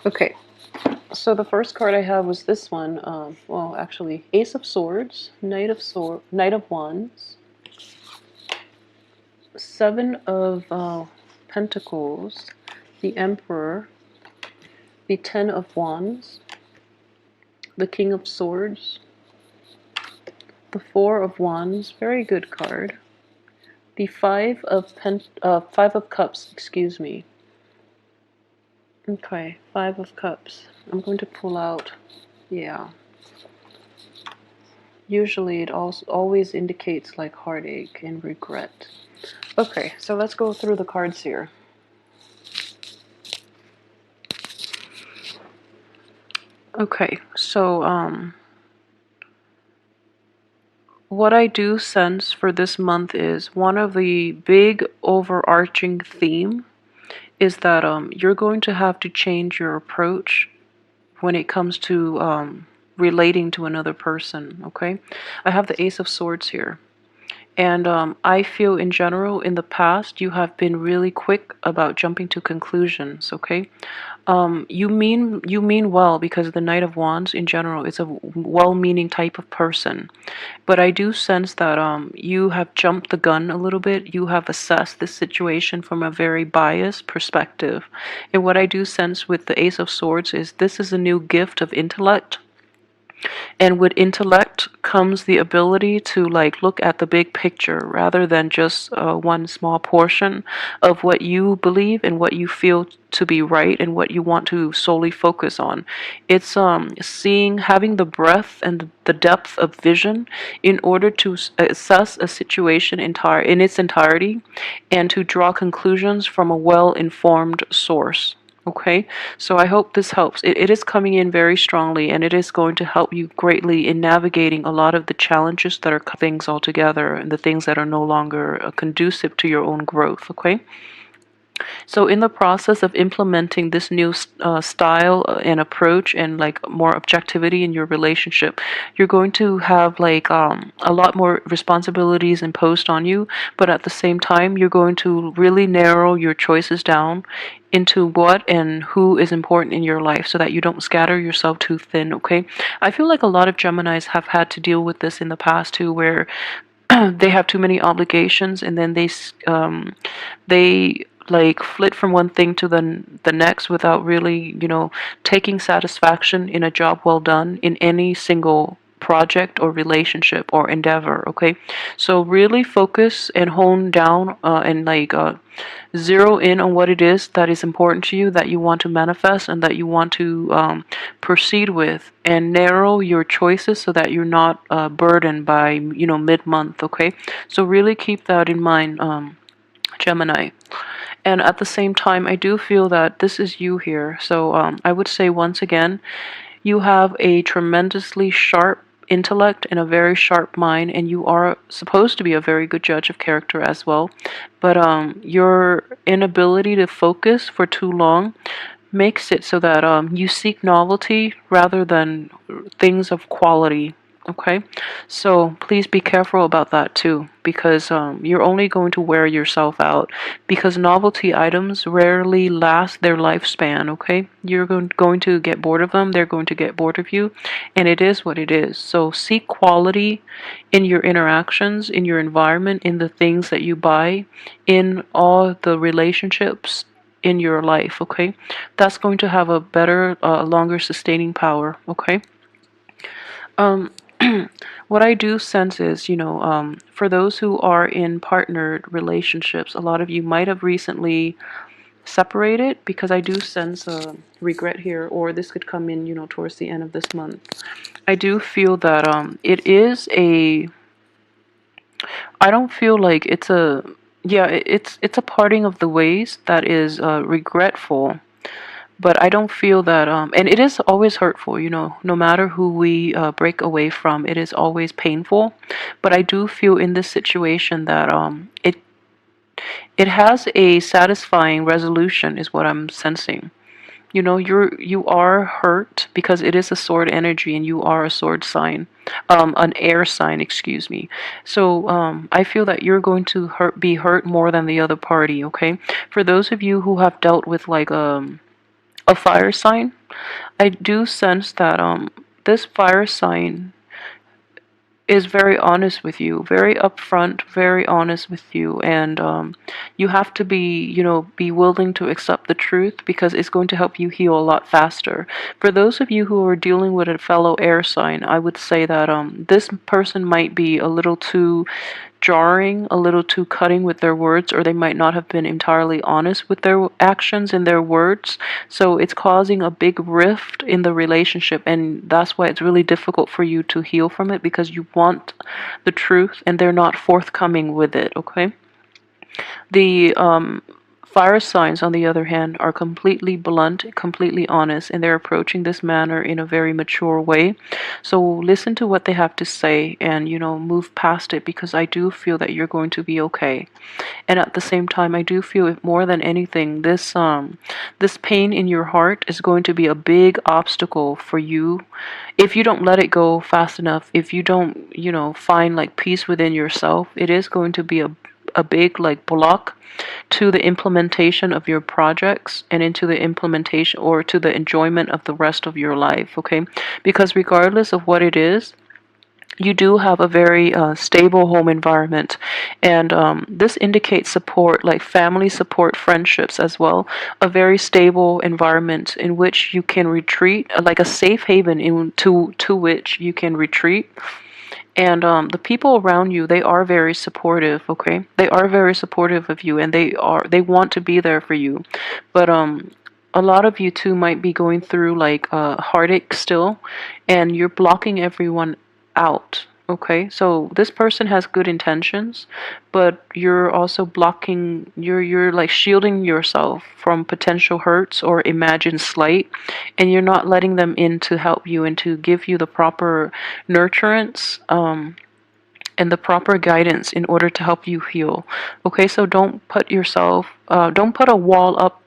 Okay, so the first card I have was this one. Well, actually, Ace of Swords, Knight of Wands, Seven of Pentacles, the Emperor, the Ten of Wands, the King of Swords, the Four of Wands, very good card. The Five of Cups, excuse me. Okay, Five of Cups. I'm going to pull out, yeah. Usually it also always indicates like heartache and regret. Okay, so let's go through the cards here. Okay, so what I do sense for this month is one of the big overarching theme is that you're going to have to change your approach when it comes to relating to another person, okay? I have the Ace of Swords here. And I feel in general in the past you have been really quick about jumping to conclusions, okay? You mean well because the Knight of Wands in general is a well-meaning type of person. But I do sense that you have jumped the gun a little bit. You have assessed this situation from a very biased perspective. And what I do sense with the Ace of Swords is this is a new gift of intellect, and with intellect comes the ability to like look at the big picture rather than just one small portion of what you believe and what you feel to be right and what you want to solely focus on. It's seeing, having the breadth and the depth of vision in order to assess a situation in its entirety and to draw conclusions from a well-informed source. Okay, so I hope this helps. It is coming in very strongly, and it is going to help you greatly in navigating a lot of the challenges that are things altogether and the things that are no longer conducive to your own growth. Okay. So in the process of implementing this new style and approach and like more objectivity in your relationship, you're going to have like a lot more responsibilities imposed on you, but at the same time, you're going to really narrow your choices down into what and who is important in your life so that you don't scatter yourself too thin, okay? I feel like a lot of Geminis have had to deal with this in the past too, where they have too many obligations and then they like flit from one thing to the next without really, taking satisfaction in a job well done in any single project or relationship or endeavor, okay? So really focus and hone down and like zero in on what it is that is important to you, that you want to manifest and that you want to proceed with, and narrow your choices so that you're not burdened by mid-month, okay? So really keep that in mind, Gemini. And at the same time, I do feel that this is you here. So I would say once again, you have a tremendously sharp intellect and a very sharp mind, and you are supposed to be a very good judge of character as well. But your inability to focus for too long makes it so that you seek novelty rather than things of quality. Okay, so please be careful about that too, because you're only going to wear yourself out, because novelty items rarely last their lifespan. Okay, you're going to get bored of them, they're going to get bored of you, and it is what it is. So seek quality in your interactions, in your environment, in the things that you buy, in all the relationships in your life. Okay, that's going to have a better, longer sustaining power. Okay. um what I do sense is, for those who are in partnered relationships, a lot of you might have recently separated, because I do sense regret here, or this could come in, towards the end of this month. I do feel that it is a, I don't feel like it's a, yeah, it's a parting of the ways that is regretful, but I don't feel that, and it is always hurtful, no matter who we break away from, it is always painful. But I do feel in this situation that it has a satisfying resolution, is what I'm sensing. You are hurt because it is a sword energy, and you are a sword sign, an air sign, excuse me. So I feel that you're going to be hurt more than the other party. Okay, for those of you who have dealt with like a fire sign, I do sense that this fire sign is very honest with you, very upfront, very honest with you, and you have to be, be willing to accept the truth because it's going to help you heal a lot faster. For those of you who are dealing with a fellow air sign, I would say that this person might be a little too jarring, a little too cutting with their words, or they might not have been entirely honest with their actions and their words. So it's causing a big rift in the relationship, and that's why it's really difficult for you to heal from it because you want the truth and they're not forthcoming with it, okay? The fire signs, on the other hand, are completely blunt, completely honest, and they're approaching this matter in a very mature way. So listen to what they have to say and, move past it because I do feel that you're going to be okay. And at the same time, I do feel it more than anything, this pain in your heart is going to be a big obstacle for you if you don't let it go fast enough. If you don't, find like peace within yourself, it is going to be a big like block to the implementation of your projects and into the implementation or to the enjoyment of the rest of your life, okay? Because regardless of what it is, you do have a very stable home environment, and this indicates support, like family support, friendships as well. A very stable environment in which you can retreat, like a safe haven to which you can retreat. And the people around you, they are very supportive, okay? They are very supportive of you, and they want to be there for you. But a lot of you too might be going through like heartache still, and you're blocking everyone out. Okay, so this person has good intentions, but you're also blocking, you're like shielding yourself from potential hurts or imagined slight, and you're not letting them in to help you and to give you the proper nurturance and the proper guidance in order to help you heal. Okay, so don't put a wall up,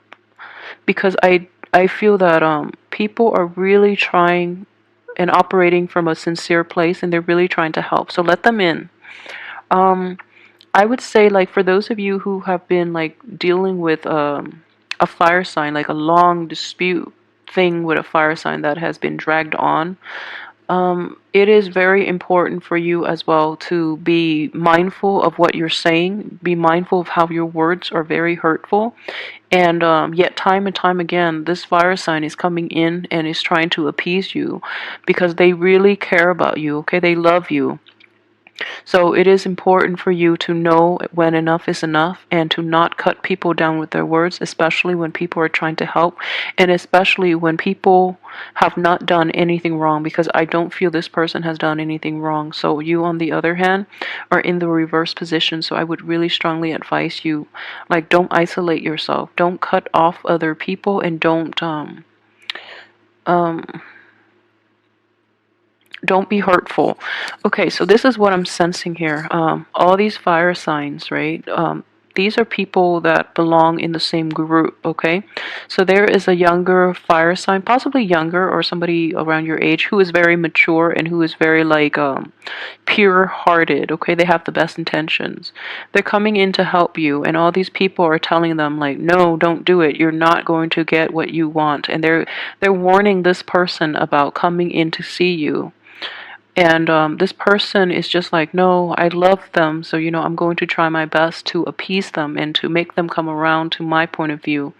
because I feel that people are really trying and operating from a sincere place, and they're really trying to help. So let them in. Um, I would say, like, for those of you who have been like dealing with a fire sign, like a long dispute thing with a fire sign that has been dragged on, it is very important for you as well to be mindful of what you're saying, be mindful of how your words are very hurtful. And yet, time and time again, this fire sign is coming in and is trying to appease you because they really care about you, okay? They love you. So it is important for you to know when enough is enough and to not cut people down with their words, especially when people are trying to help, and especially when people have not done anything wrong, because I don't feel this person has done anything wrong. So you, on the other hand, are in the reverse position. So I would really strongly advise you, like, don't isolate yourself. Don't cut off other people, and um don't be hurtful. Okay, so this is what I'm sensing here. All these fire signs, right? These are people that belong in the same group, okay? So there is a younger fire sign, possibly younger or somebody around your age, who is very mature and who is very like pure-hearted, okay? They have the best intentions. They're coming in to help you, and all these people are telling them like, no, don't do it. You're not going to get what you want. And they're warning this person about coming in to see you. And this person is just like, no, I love them. So, I'm going to try my best to appease them and to make them come around to my point of view.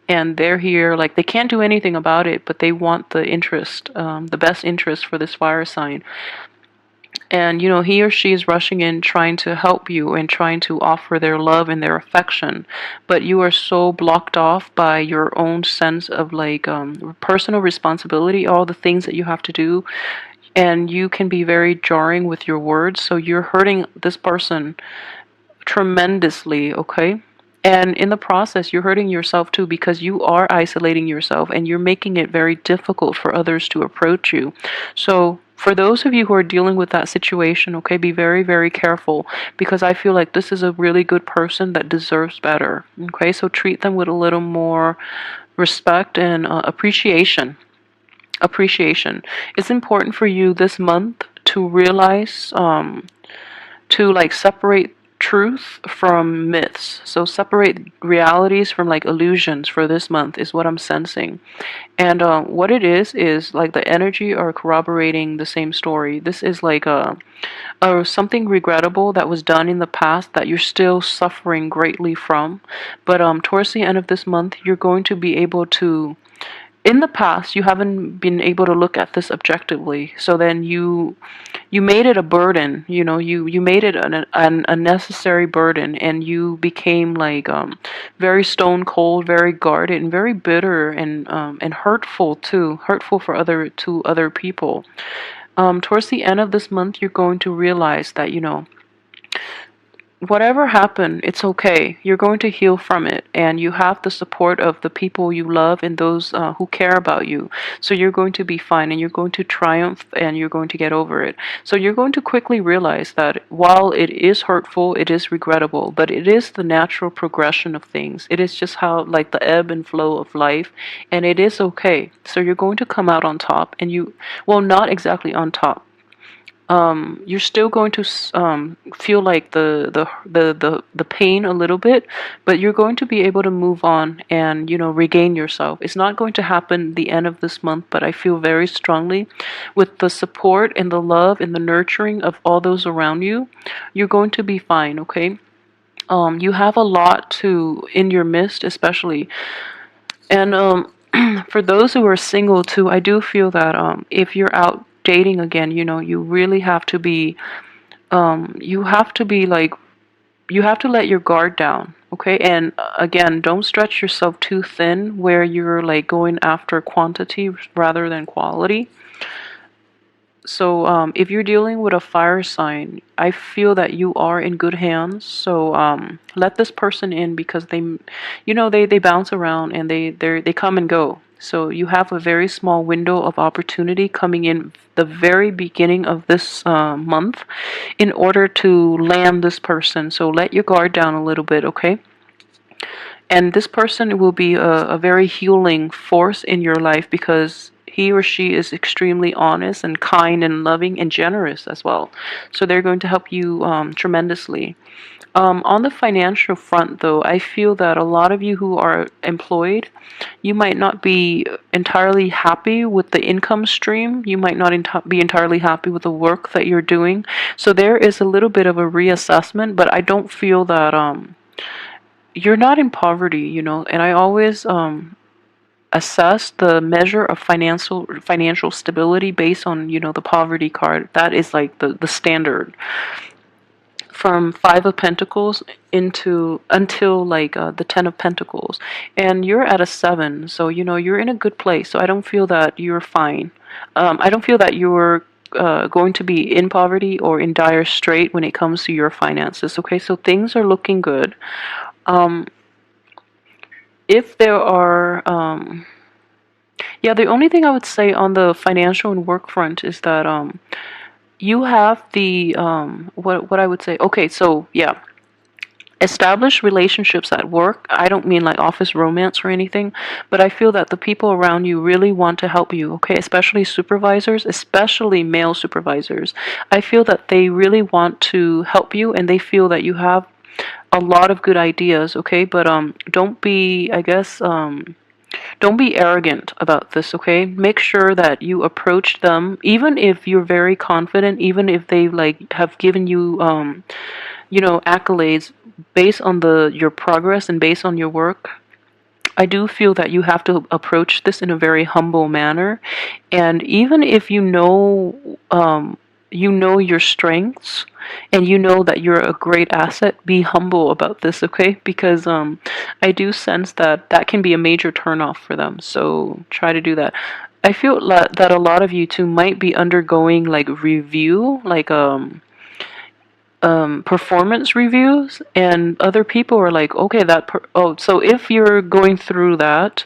And they're here, like, they can't do anything about it, but they want the interest, the best interest for this fire sign. And, he or she is rushing in, trying to help you and trying to offer their love and their affection. But you are so blocked off by your own sense of, like, personal responsibility, all the things that you have to do, and you can be very jarring with your words, so you're hurting this person tremendously, okay? And in the process, you're hurting yourself too, because you are isolating yourself and you're making it very difficult for others to approach you. So for those of you who are dealing with that situation, okay, be very, very careful, because I feel like this is a really good person that deserves better, okay? So treat them with a little more respect and appreciation. It's important for you this month to realize, to like separate truth from myths. So separate realities from like illusions for this month is what I'm sensing. And what it is like the energy are corroborating the same story. This is like something regrettable that was done in the past that you're still suffering greatly from. But towards the end of this month, you're going to be able to, in the past you haven't been able to look at this objectively, so then you made it a burden, you made it an unnecessary burden, and you became like very stone cold, very guarded, and very bitter, and hurtful too, hurtful for other people. Towards the end of this month, you're going to realize that whatever happened, it's okay. You're going to heal from it, and you have the support of the people you love and those who care about you. So you're going to be fine, and you're going to triumph, and you're going to get over it. So you're going to quickly realize that while it is hurtful, it is regrettable, but it is the natural progression of things. It is just how, like, the ebb and flow of life, and it is okay. So you're going to come out on top, and well, not exactly on top. You're still going to feel like the pain a little bit, but you're going to be able to move on and regain yourself. It's not going to happen the end of this month, but I feel very strongly with the support and the love and the nurturing of all those around you, you're going to be fine. Okay. You have a lot to in your midst, especially, and for those who are single too, I do feel that if you're out dating again, you really have to be, you have to be like, you have to let your guard down, okay? And again, don't stretch yourself too thin where you're like going after quantity rather than quality. So if you're dealing with a fire sign, I feel that you are in good hands. So let this person in, because they bounce around, and they come and go. So you have a very small window of opportunity coming in the very beginning of this month in order to land this person. So let your guard down a little bit, okay? And this person will be a very healing force in your life, because he or she is extremely honest and kind and loving and generous as well. So they're going to help you tremendously. On the financial front, though, I feel that a lot of you who are employed, you might not be entirely happy with the income stream. You might not be entirely happy with the work that you're doing. So there is a little bit of a reassessment, but I don't feel that you're not in poverty, and I always assess the measure of financial stability based on the poverty card. That is like the standard from Five of Pentacles into until like the Ten of Pentacles, and you're at a 7, so you're in a good place. So I don't feel that you're fine. I don't feel that you're going to be in poverty or in dire strait when it comes to your finances. Okay, so things are looking good. If there are, yeah, the only thing I would say on the financial and work front is that you have the, what I would say, okay, so yeah, establish relationships at work. I don't mean like office romance or anything, but I feel that the people around you really want to help you, okay? Especially supervisors, especially male supervisors. I feel that they really want to help you, and they feel that you have a lot of good ideas, okay? But don't be, I guess, don't be arrogant about this, okay? Make sure that you approach them, even if you're very confident, even if they like have given you accolades based on your progress and based on your work. I do feel that you have to approach this in a very humble manner, and even if you know your strengths, and you know that you're a great asset, be humble about this, okay? Because I do sense that that can be a major turnoff for them, so try to do that. I feel that a lot of you too might be undergoing like review, like performance reviews, and other people are like, okay, so if you're going through that,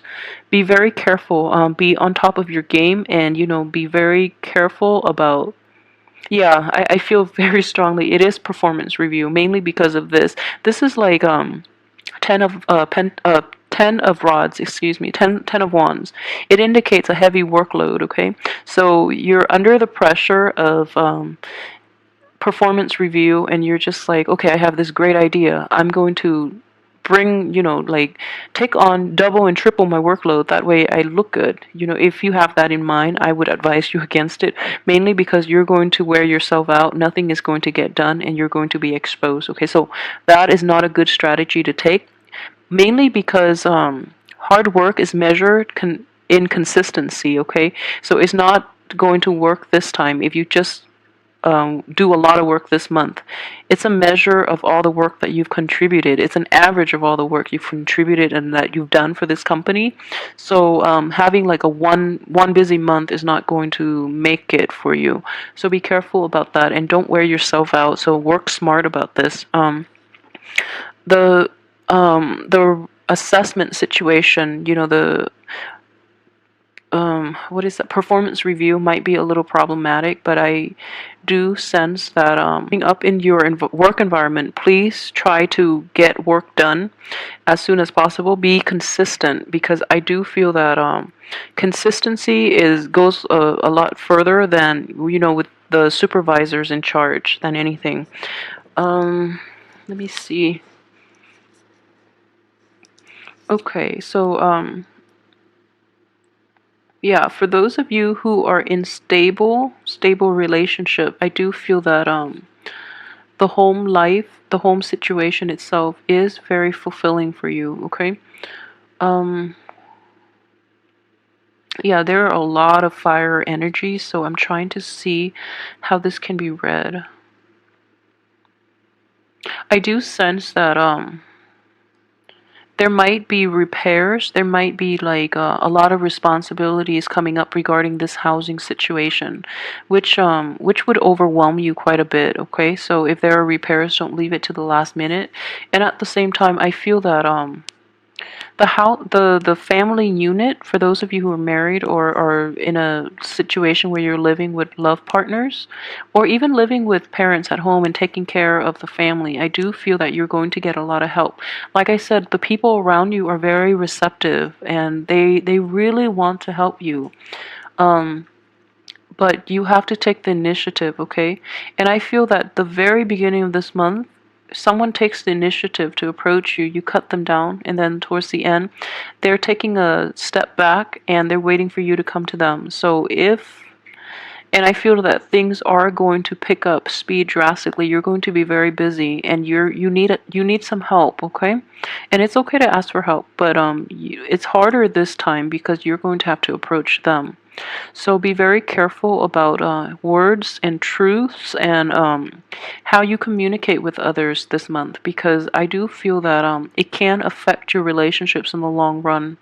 be very careful, be on top of your game, and be very careful about, yeah, I feel very strongly it is performance review, mainly because of this is like 10 of rods, excuse me, 10 of wands. It indicates a heavy workload, okay? So you're under the pressure of performance review and you're just like, okay, I have this great idea. I'm going to bring, like take on double and triple my workload. That way I look good. If you have that in mind, I would advise you against it, mainly because you're going to wear yourself out. Nothing is going to get done and you're going to be exposed. Okay, so that is not a good strategy to take, mainly because hard work is measured in consistency. Okay, so it's not going to work this time if you just do a lot of work this month. It's a measure of all the work that you've contributed. It's an average of all the work you've contributed and that you've done for this company. So having like a one busy month is not going to make it for you. So be careful about that and don't wear yourself out. So work smart about this. The assessment situation, the what is that, performance review might be a little problematic, but I do sense that up in your work environment, please try to get work done as soon as possible. Be consistent, because I do feel that consistency goes a lot further than, with the supervisors in charge than anything. Let me see. Okay, so yeah, for those of you who are in stable relationship, I do feel that the home life, the home situation itself is very fulfilling for you, okay? Um yeah, there are a lot of fire energy, so I'm trying to see how this can be read. I do sense that there might be repairs. There might be like a lot of responsibilities coming up regarding this housing situation, which would overwhelm you quite a bit. Okay, so if there are repairs, don't leave it to the last minute. And at the same time, I feel that the family unit, for those of you who are married or are in a situation where you're living with love partners, or even living with parents at home and taking care of the family, I do feel that you're going to get a lot of help. Like I said, the people around you are very receptive and they really want to help you. Um, but you have to take the initiative, okay? And I feel that the very beginning of this month, someone takes the initiative to approach you, you cut them down, and then towards the end, they're taking a step back and they're waiting for you to come to them. And I feel that things are going to pick up speed drastically. You're going to be very busy, and you need some help, okay? And it's okay to ask for help, but it's harder this time because you're going to have to approach them. So be very careful about words and truths and how you communicate with others this month, because I do feel that it can affect your relationships in the long run,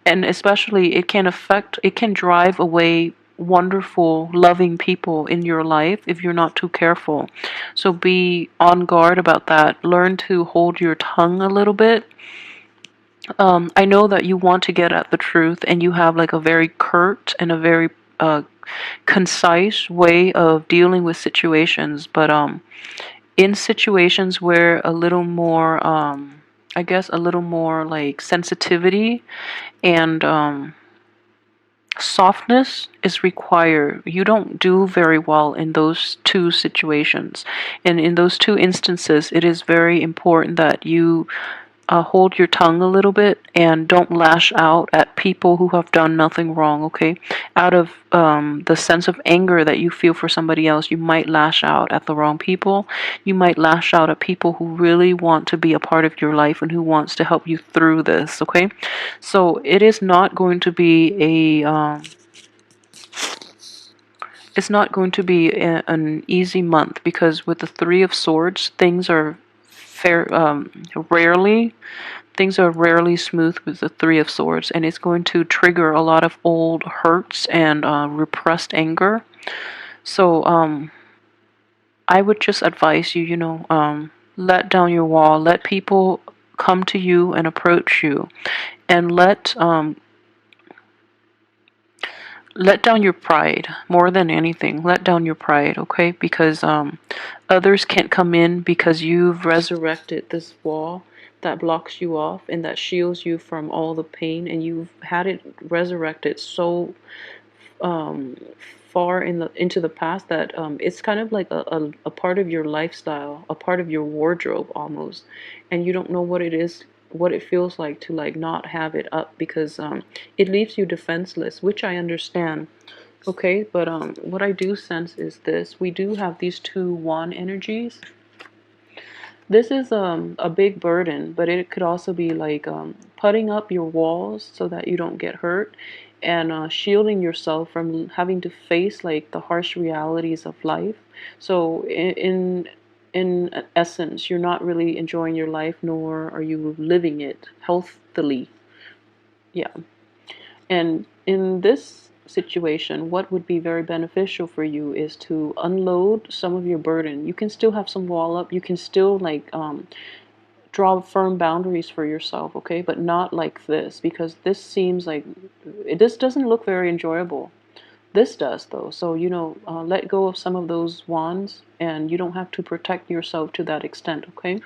and especially it can drive away wonderful, loving people in your life if you're not too careful. So be on guard about that. Learn to hold your tongue a little bit. I know that you want to get at the truth and you have like a very curt and a very concise way of dealing with situations, but in situations where a little more, I guess, a little more like sensitivity and softness is required. You don't do very well in those two situations. And in those two instances, it is very important that you hold your tongue a little bit and don't lash out at people who have done nothing wrong, okay? Out of the sense of anger that you feel for somebody else, you might lash out at the wrong people. You might lash out at people who really want to be a part of your life and who wants to help you through this, okay? So it is not going to be it's not going to be an easy month, because with the Three of Swords, fair rarely things are rarely smooth with the Three of Swords, and it's going to trigger a lot of old hurts and repressed anger. So I would just advise you, let down your wall, let people come to you and approach you, and let down your pride more than anything. Let down your pride, okay? Because others can't come in because you've resurrected this wall that blocks you off and that shields you from all the pain, and you've had it resurrected so um, far into the past that it's kind of like a part of your lifestyle, a part of your wardrobe almost, and you don't know what it is, what it feels like to like not have it up because it leaves you defenseless, which I understand. Okay, but what I do sense is this: we do have these two wand energies. This is a big burden, but it could also be like putting up your walls so that you don't get hurt, and shielding yourself from having to face like the harsh realities of life. So in essence, you're not really enjoying your life, nor are you living it healthily. Yeah. And in this situation, what would be very beneficial for you is to unload some of your burden. You can still have some wall up. You can still like draw firm boundaries for yourself, okay? But not like this, because this seems like this doesn't look very enjoyable. This does though. So let go of some of those wands, and you don't have to protect yourself to that extent, okay?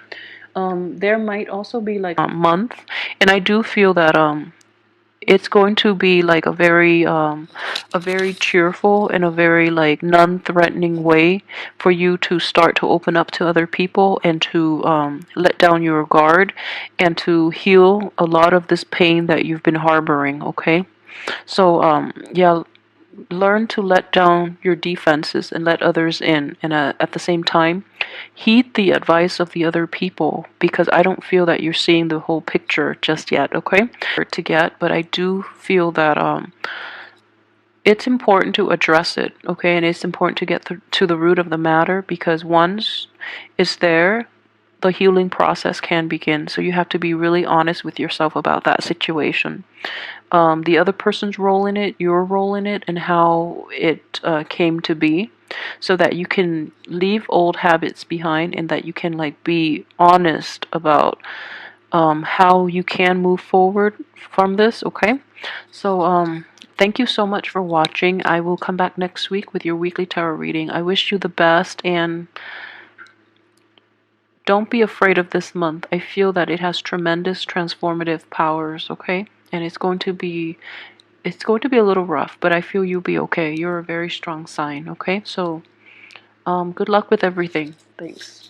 There might also be like a month, and I do feel that it's going to be like a very cheerful and a very like non-threatening way for you to start to open up to other people and to let down your guard and to heal a lot of this pain that you've been harboring, okay? So yeah, learn to let down your defenses and let others in, and at the same time heed the advice of the other people, because I don't feel that you're seeing the whole picture just yet, okay? To get, but I do feel that it's important to address it, okay? And it's important to get to the root of the matter, because once it's there, the healing process can begin. So you have to be really honest with yourself about that situation. The other person's role in it, your role in it, and how it came to be, so that you can leave old habits behind and that you can like be honest about how you can move forward from this, okay? So thank you so much for watching. I will come back next week with your weekly tarot reading. I wish you the best, and don't be afraid of this month. I feel that it has tremendous transformative powers, okay? And it's going to be a little rough, but I feel you'll be okay. You're a very strong sign, okay? So good luck with everything. Thanks.